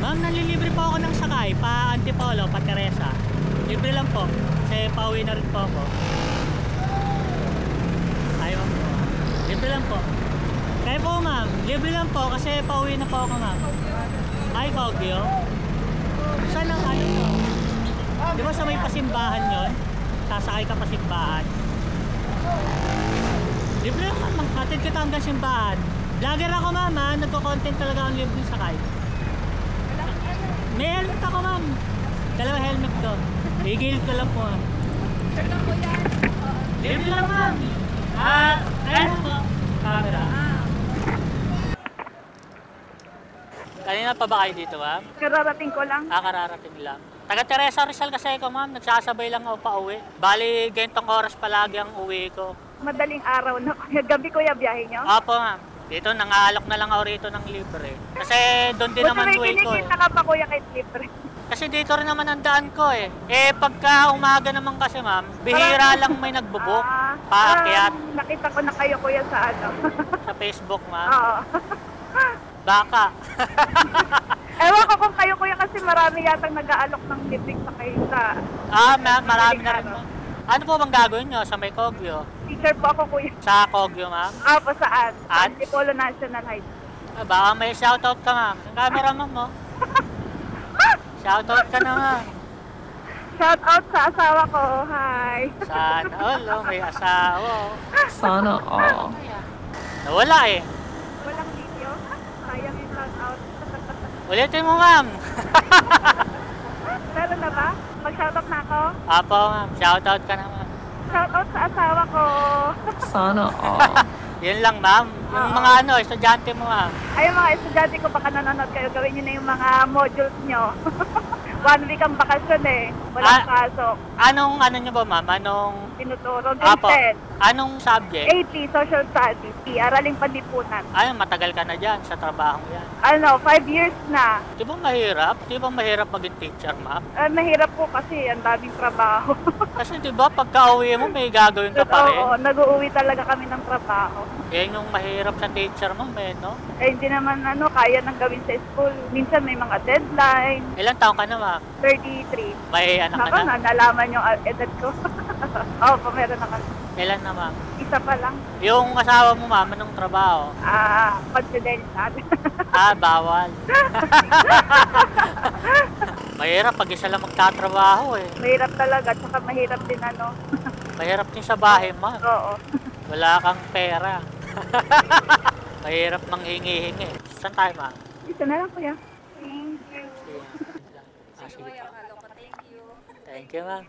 Ma'am, nalilibre po ako ng sakay pa Antipolo, pa Teresa. Libre lang po. Kasi pauwi na rin po ako. Ayaw po. Libre lang po. Kaya po ma'am, libre lang po kasi pauwi na po ako ma'am. Ay, Baguio. Saan ang ano po? Di ba sa may pasimbahan yon? Sasakay ka pasimbahan. Libre lang ma'am, hatid kita hanggang simbahan. Vlogger ako ma'am ha, nagko-content talaga ang libre sakay. May helmet ako ma'am. Dalawa helmet ko. Higil ko lang po ma'am. Sir lang po yan. Libre lang ma'am. Ayun po. Camera. Kanina pa ba kayo dito ma'am? Kararating ko lang. Kararating lang. Taga Teresa Rizal kasi ako ma'am. Nagsasabay lang ako pa uwi. Bali, gantong oras palagi ang uwi ko. Madaling araw na kuya. Gabi kuya biyahe nyo? Opo ma'am. Dito, nangaalok na lang ako rito ng libre. Kasi doon din naman may uwi ko eh. kinikita ka pa kuya kahit libre. Kasi dito rin naman ang daan ko eh. Pagka umaga naman kasi ma'am, bihira lang may nagbubuk. Paakyat. Nakita ko na kayo kuya sa ano. Sa Facebook ma'am. Oo. Baka. Ewan ko kung kayo kuya kasi marami yatang nag-aalok ng libreng sa kayo sa... Marami na rin ma'am. Ano po bang gagawin nyo sa may Kogyo? Teacher po ako kuya. Sa Kogyo ma'am? Po saan? Sa At? Antipolo National High School. Baka may shoutout ka ma'am. Ang camera ma'am mo. Shoutout ka na ma'am. Shout out sa asawa ko. Hi. Sana all, may asawa. Sana all. Nawala eh. Walang video? Sayang yung shout out. Ulitin mo ma'am. Meron na ba? Mag-shout out na ako? Apo ma'am, shoutout ka na ma'am. Shout out sa asawa ko. Sana all. Yun lang ma'am. Yung mga estudyante mo ma'am. Ay, mga estudyante ko baka nanonood kayo, gawin nyo na yung mga modules nyo. 1 week ang bakasyon eh. Walang pasok. Anong nyo ba ma'am? Anong... Tinuturo. Apo. Grade 10. Anong subject? AP, Social Studies. Araling Panlipunan. Matagal ka na dyan sa trabaho yan. 5 years na. Di ba mahirap? Di ba mahirap maging teacher ma'am? Mahirap po kasi ang daming trabaho. Kasi di ba pagka uwi mo may gagawin ka pa rin? Oo, nag-uuwi talaga kami ng trabaho. Yan yung mahirap sa teacher ma'am no? Hindi naman kaya nang gawin sa school. Minsan may mga deadline. Ilang taon ka na ma'am? 33. May anak ka Nako, na? nalaman yung edad ko. Oo, meron na kasi. Ilan na ma'am? Isa pa lang. Yung asawa mo ma'am, anong trabaho? Confidential. Bawal. Mahirap pag isa lang magtatrabaho eh. Mahirap talaga, tsaka mahirap din Mahirap din sa bahay ma'am. Oo. Wala kang pera. Mahirap manghingi-hingi. Saan tayo ma'am? Dito na lang kuya. Thank you. Sige. Sige po. Thank you. Thank you ma'am.